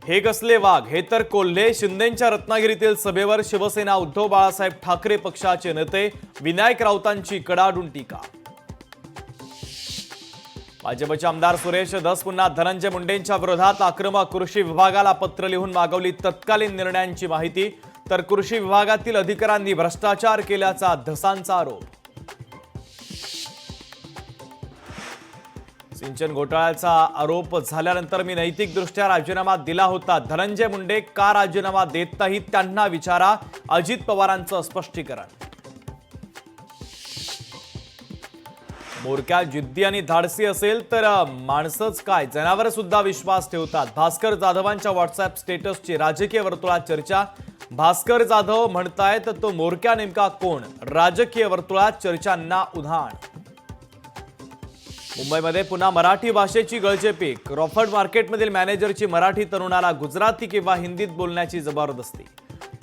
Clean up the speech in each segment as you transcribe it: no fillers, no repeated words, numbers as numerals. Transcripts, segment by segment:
हे कसले वाघ, हे तर कोल्हे. शिंदेंच्या रत्नागिरीतील सभेवर शिवसेना उद्धव बाळासाहेब ठाकरे पक्षाचे नेते विनायक राऊतांची कडाडून टीका. भाजपचे आमदार सुरेश धस पुन्हा धनंजय मुंडेंच्या विरोधात आक्रमक. कृषी विभागाला पत्र लिहून मागवली तत्कालीन निर्णयांची माहिती. तर कृषी विभागातील अधिकाऱ्यांनी भ्रष्टाचार केल्याचा धसांचा आरोप. सिंचन घोटाळ्याचा आरोप झाल्यानंतर मी नैतिकदृष्ट्या राजीनामा दिला होता. धनंजय मुंडे का राजीनामा देत नाहीत त्यांना विचारा, अजित पवारांचं स्पष्टीकरण. मोरक्या जिद्दी आणि धाडसी असेल तर माणसंच काय, जनावर सुद्धा विश्वास ठेवतात. भास्कर जाधवांच्या व्हॉट्सअप स्टेटसची राजकीय वर्तुळात चर्चा. भास्कर जाधव म्हणतायत तो मोरक्या नेमका कोण, राजकीय वर्तुळात चर्चांना उधाण. मुंबईमध्ये पुन्हा मराठी भाषेची गळचेपी. क्रॉफर्ड मार्केटमधील मॅनेजरची मराठी तरुणाला गुजराती किंवा हिंदीत बोलण्याची जबरदस्ती.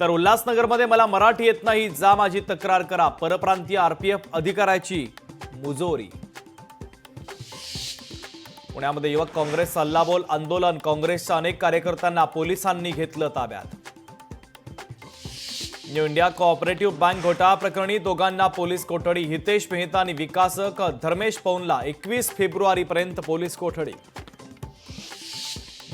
तर उल्हासनगरमध्ये मला मराठी येत नाही, जा माझी तक्रार करा. परप्रांतीय आरपीएफ अधिकाऱ्याची मुजोरी. पुण्यामध्ये युवक काँग्रेस हल्लाबोल आंदोलन. काँग्रेसच्या अनेक कार्यकर्त्यांना पोलिसांनी घेतलं ताब्यात. न्यू इंडिया कोऑपरेटिव्ह बँक घोटाळा प्रकरणी दोघांना पोलीस कोठडी. हितेश मेहता आणि विकासक धर्मेश पौनला 21 फेब्रुवारीपर्यंत पोलीस कोठडी.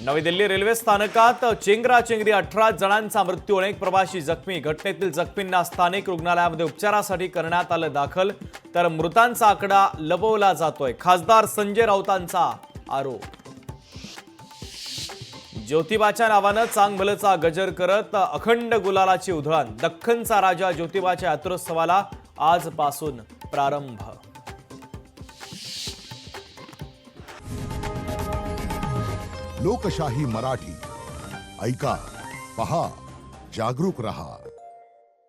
नवी दिल्ली रेल्वे स्थानकात चेंगराचेंगरी. 18 जणांचा मृत्यू, अनेक प्रवासी जखमी. घटनेतील जखमींना स्थानिक रुग्णालयामध्ये उपचारासाठी करण्यात आलं दाखल. तर मृतांचा आकडा लपवला जातोय, खासदार संजय राऊतांचा आरोप. ज्योतिबाच्या नावानं चांगभलचा गजर करत अखंड गुलालाची उधळण. दख्खनचा राजा ज्योतिबाच्या यात्रोत्सवाला आजपासून प्रारंभ. लोकशाही मराठी ऐका, पहा, जागरूक रहा.